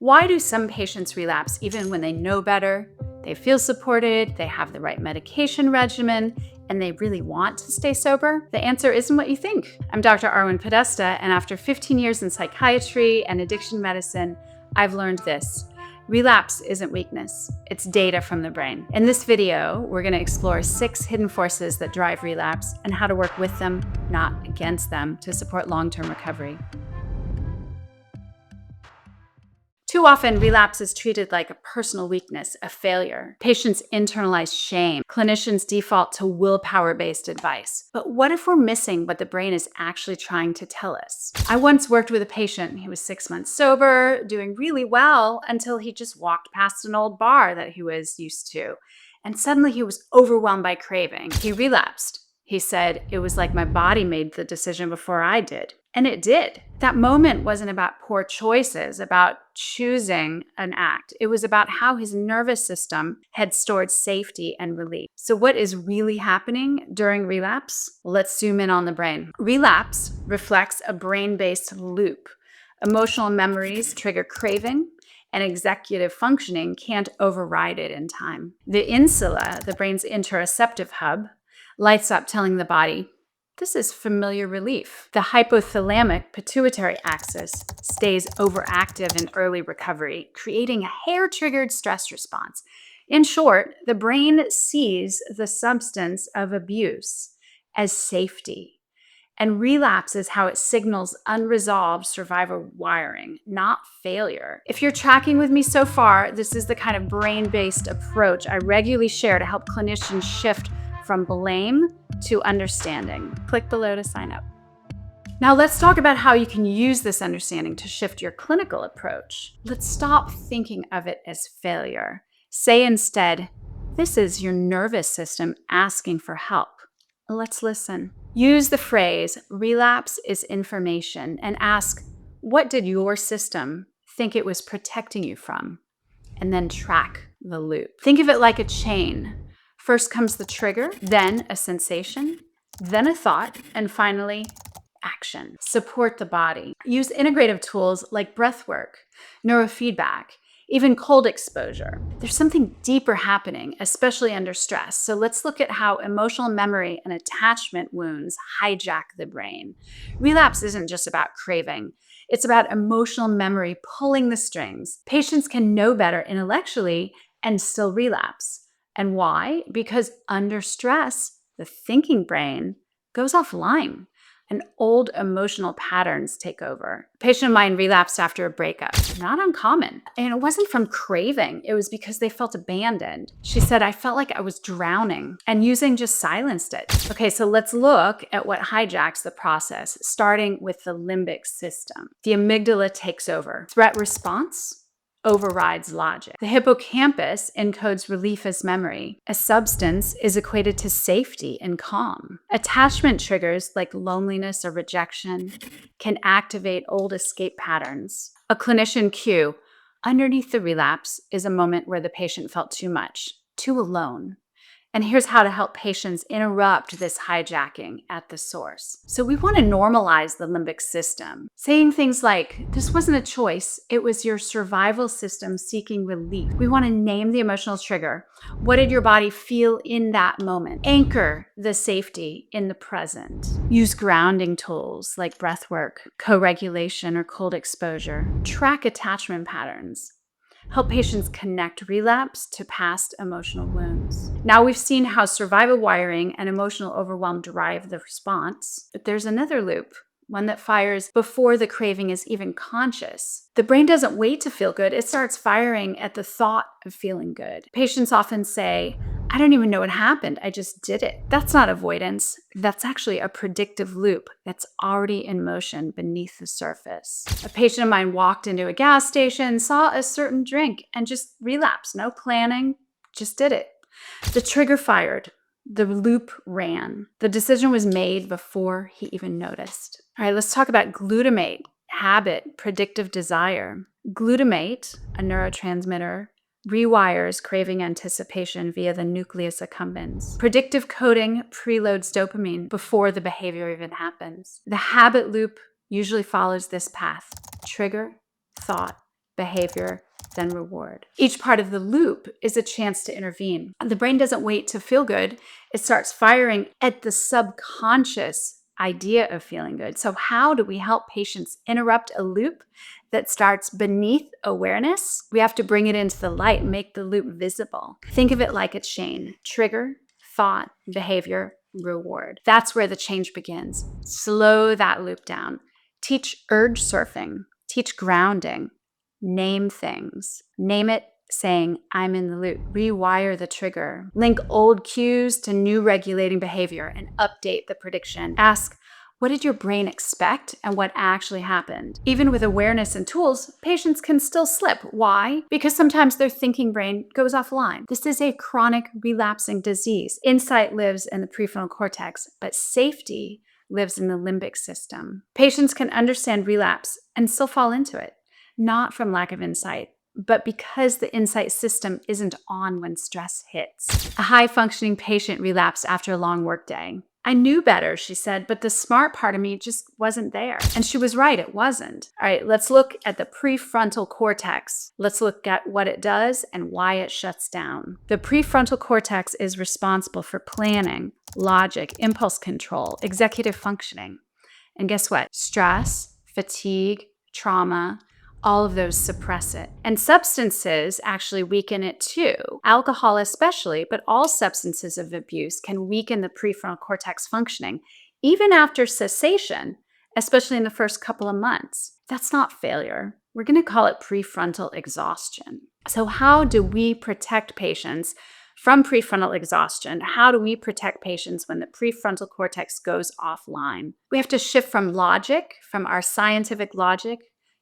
Why do some patients relapse even when they know better, they feel supported, they have the right medication regimen, and they really want to stay sober? The answer isn't what you think. I'm Dr. Arwen Podesta, and after 15 years in psychiatry and addiction medicine, I've learned this. Relapse isn't weakness, it's data from the brain. In this video, we're going to explore 6 hidden forces that drive relapse and how to work with them, not against them, to support long-term recovery. Too often, relapse is treated like a personal weakness, a failure. Patients internalize shame. Clinicians default to willpower-based advice. But what if we're missing what the brain is actually trying to tell us? I once worked with a patient. He was 6 months sober, doing really well until he just walked past an old bar that he was used to. And suddenly he was overwhelmed by craving. He relapsed. He said, "It was like my body made the decision before I did." And it did. That moment wasn't about poor choices, about choosing an act. It was about how his nervous system had stored safety and relief. So what is really happening during relapse? Let's zoom in on the brain. Relapse reflects a brain-based loop. Emotional memories trigger craving, and executive functioning can't override it in time. The insula, the brain's interoceptive hub, lights up telling the body, this is familiar relief. The hypothalamic pituitary axis stays overactive in early recovery, creating a hair-triggered stress response. In short, the brain sees the substance of abuse as safety, and relapse is how it signals unresolved survival wiring, not failure. If you're tracking with me so far, this is the kind of brain-based approach I regularly share to help clinicians shift from blame to understanding. Click below to sign up. Now let's talk about how you can use this understanding to shift your clinical approach. Let's stop thinking of it as failure. Say instead, this is your nervous system asking for help. Let's listen. Use the phrase, relapse is information, and ask, what did your system think it was protecting you from? And then track the loop. Think of it like a chain. First comes the trigger, then a sensation, then a thought, and finally, action. Support the body. Use integrative tools like breath work, neurofeedback, even cold exposure. There's something deeper happening, especially under stress. So let's look at how emotional memory and attachment wounds hijack the brain. Relapse isn't just about craving. It's about emotional memory pulling the strings. Patients can know better intellectually and still relapse. And why? Because under stress, the thinking brain goes offline and old emotional patterns take over. A patient of mine relapsed after a breakup. Not uncommon. And it wasn't from craving. It was because they felt abandoned. She said, I felt like I was drowning, and using just silenced it. Okay, so let's look at what hijacks the process, starting with the limbic system. The amygdala takes over. Threat response overrides logic. The hippocampus encodes relief as memory. A substance is equated to safety and calm. Attachment triggers like loneliness or rejection can activate old escape patterns. A clinician cue, underneath the relapse is a moment where the patient felt too much, too alone. And here's how to help patients interrupt this hijacking at the source. So we want to normalize the limbic system, saying things like, this wasn't a choice, it was your survival system seeking relief. We want to name the emotional trigger. What did your body feel in that moment? Anchor the safety in the present. Use grounding tools like breath work, co-regulation, or cold exposure. Track attachment patterns. Help patients connect relapse to past emotional wounds. Now we've seen how survival wiring and emotional overwhelm drive the response, but there's another loop, one that fires before the craving is even conscious. The brain doesn't wait to feel good, it starts firing at the thought of feeling good. Patients often say, I don't even know what happened, I just did it. That's not avoidance, that's actually a predictive loop that's already in motion beneath the surface. A patient of mine walked into a gas station, saw a certain drink, and just relapsed. No planning, just did it. The trigger fired. The loop ran. The decision was made before he even noticed. All right, let's talk about glutamate, habit, predictive desire. Glutamate, a neurotransmitter, rewires craving anticipation via the nucleus accumbens. Predictive coding preloads dopamine before the behavior even happens. The habit loop usually follows this path: trigger, thought, behavior, then reward. Each part of the loop is a chance to intervene. The brain doesn't wait to feel good. It starts firing at the subconscious idea of feeling good. So how do we help patients interrupt a loop that starts beneath awareness? We have to bring it into the light, make the loop visible. Think of it like a chain: trigger, thought, behavior, reward. That's where the change begins. Slow that loop down. Teach urge surfing. Teach grounding. Name things. Name it saying, I'm in the loop. Rewire the trigger. Link old cues to new regulating behavior and update the prediction. Ask, what did your brain expect and what actually happened? Even with awareness and tools, patients can still slip. Why? Because sometimes their thinking brain goes offline. This is a chronic relapsing disease. Insight lives in the prefrontal cortex, but safety lives in the limbic system. Patients can understand relapse and still fall into it, not from lack of insight, but because the insight system isn't on when stress hits. A high-functioning patient relapsed after a long workday. I knew better, she said, but the smart part of me just wasn't there. And she was right, it wasn't. All right, let's look at the prefrontal cortex. Let's look at what it does and why it shuts down. The prefrontal cortex is responsible for planning, logic, impulse control, executive functioning. And guess what? Stress, fatigue, trauma, all of those suppress it. And substances actually weaken it too. Alcohol especially, but all substances of abuse can weaken the prefrontal cortex functioning, even after cessation, especially in the first couple of months. That's not failure. We're going to call it prefrontal exhaustion. So how do we protect patients from prefrontal exhaustion? How do we protect patients when the prefrontal cortex goes offline? We have to shift from logic, from our scientific logic,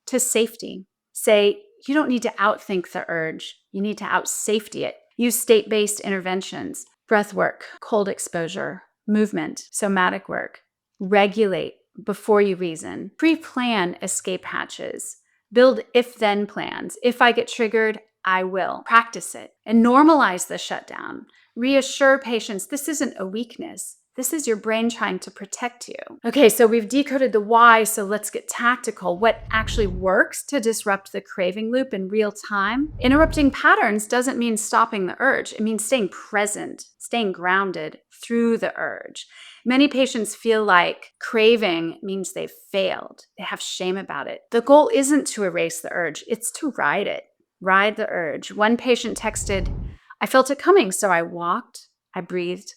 to safety. Say, you don't need to outthink the urge. You need to out-safety it. Use state-based interventions, breath work, cold exposure, movement, somatic work. Regulate before you reason. Pre-plan escape hatches. Build if-then plans. If I get triggered, I will. Practice it and normalize the shutdown. Reassure patients this isn't a weakness. This is your brain trying to protect you. Okay, so we've decoded the why, so let's get tactical. What actually works to disrupt the craving loop in real time? Interrupting patterns doesn't mean stopping the urge. It means staying present, staying grounded through the urge. Many patients feel like craving means they've failed. They have shame about it. The goal isn't to erase the urge, it's to ride it. Ride the urge. One patient texted, I felt it coming, so I walked, I breathed,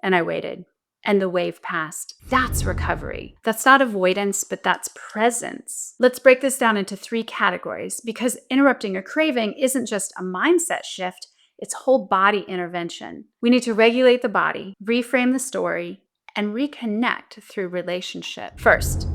and I waited. And the wave passed. That's recovery. That's not avoidance, but that's presence. Let's break this down into 3 categories because interrupting a craving isn't just a mindset shift, it's whole body intervention. We need to regulate the body, reframe the story, and reconnect through relationship. First,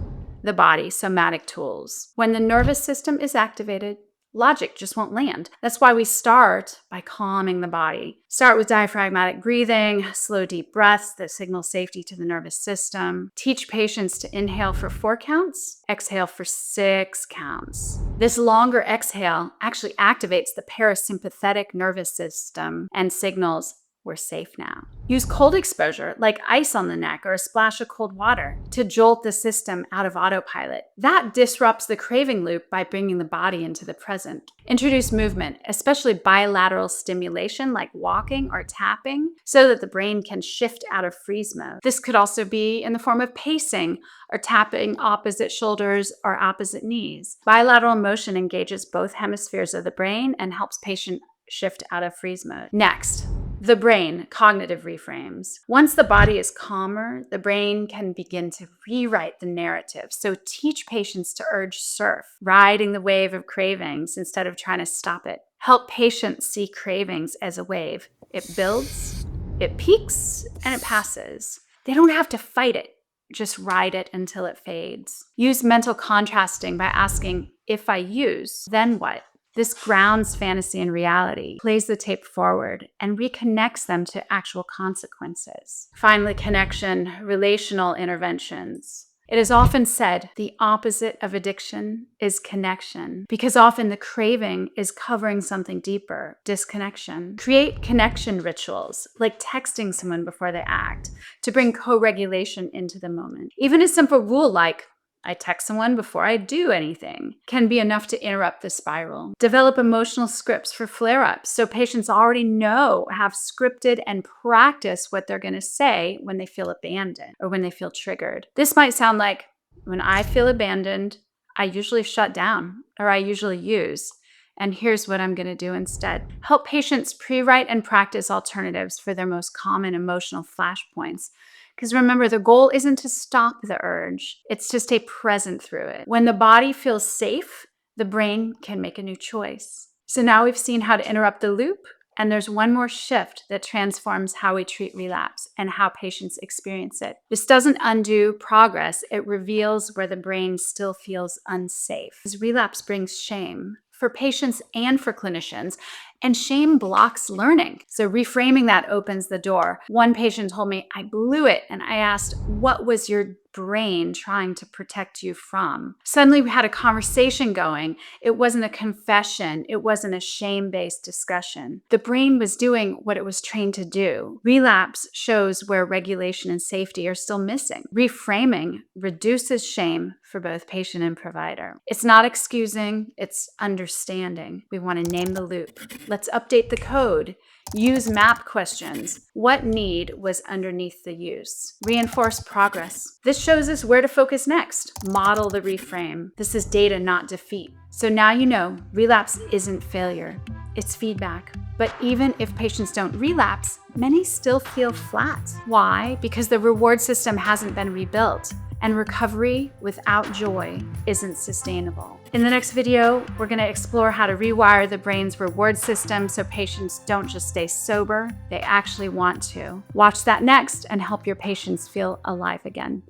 the body, somatic tools. When the nervous system is activated, logic just won't land. That's why we start by calming the body. Start with diaphragmatic breathing, slow deep breaths that signal safety to the nervous system. Teach patients to inhale for 4 counts, exhale for 6 counts. This longer exhale actually activates the parasympathetic nervous system and signals we're safe now. Use cold exposure, like ice on the neck or a splash of cold water, to jolt the system out of autopilot. That disrupts the craving loop by bringing the body into the present. Introduce movement, especially bilateral stimulation like walking or tapping, so that the brain can shift out of freeze mode. This could also be in the form of pacing or tapping opposite shoulders or opposite knees. Bilateral motion engages both hemispheres of the brain and helps patient shift out of freeze mode. Next, the brain, cognitive reframes. Once the body is calmer, the brain can begin to rewrite the narrative. So teach patients to urge surf, riding the wave of cravings instead of trying to stop it. Help patients see cravings as a wave. It builds, it peaks, and it passes. They don't have to fight it. Just ride it until it fades. Use mental contrasting by asking, if I use, then what? This grounds fantasy in reality, plays the tape forward, and reconnects them to actual consequences. Finally, connection, relational interventions. It is often said the opposite of addiction is connection, because often the craving is covering something deeper, disconnection. Create connection rituals, like texting someone before they act, to bring co-regulation into the moment. Even a simple rule like, I text someone before I do anything, can be enough to interrupt the spiral. Develop emotional scripts for flare-ups so patients already have scripted and practice what they're going to say when they feel abandoned or when they feel triggered. This might sound like, when I feel abandoned, I usually shut down or I usually use. And here's what I'm going to do instead. Help patients pre-write and practice alternatives for their most common emotional flashpoints. Because remember, the goal isn't to stop the urge, it's to stay present through it. When the body feels safe, the brain can make a new choice. So now we've seen how to interrupt the loop, and there's one more shift that transforms how we treat relapse and how patients experience it. This doesn't undo progress, it reveals where the brain still feels unsafe. Because relapse brings shame for patients and for clinicians, and shame blocks learning. So reframing that opens the door. One patient told me, I blew it, and I asked, what was your brain trying to protect you from? Suddenly we had a conversation going. It wasn't a confession. It wasn't a shame-based discussion. The brain was doing what it was trained to do. Relapse shows where regulation and safety are still missing. Reframing reduces shame for both patient and provider. It's not excusing, it's understanding. We want to name the loop. Let's update the code. Use map questions. What need was underneath the use? Reinforce progress. This shows us where to focus next. Model the reframe. This is data, not defeat. So now you know relapse isn't failure. It's feedback. But even if patients don't relapse, many still feel flat. Why? Because the reward system hasn't been rebuilt. And recovery without joy isn't sustainable. In the next video, we're going to explore how to rewire the brain's reward system so patients don't just stay sober, they actually want to. Watch that next and help your patients feel alive again.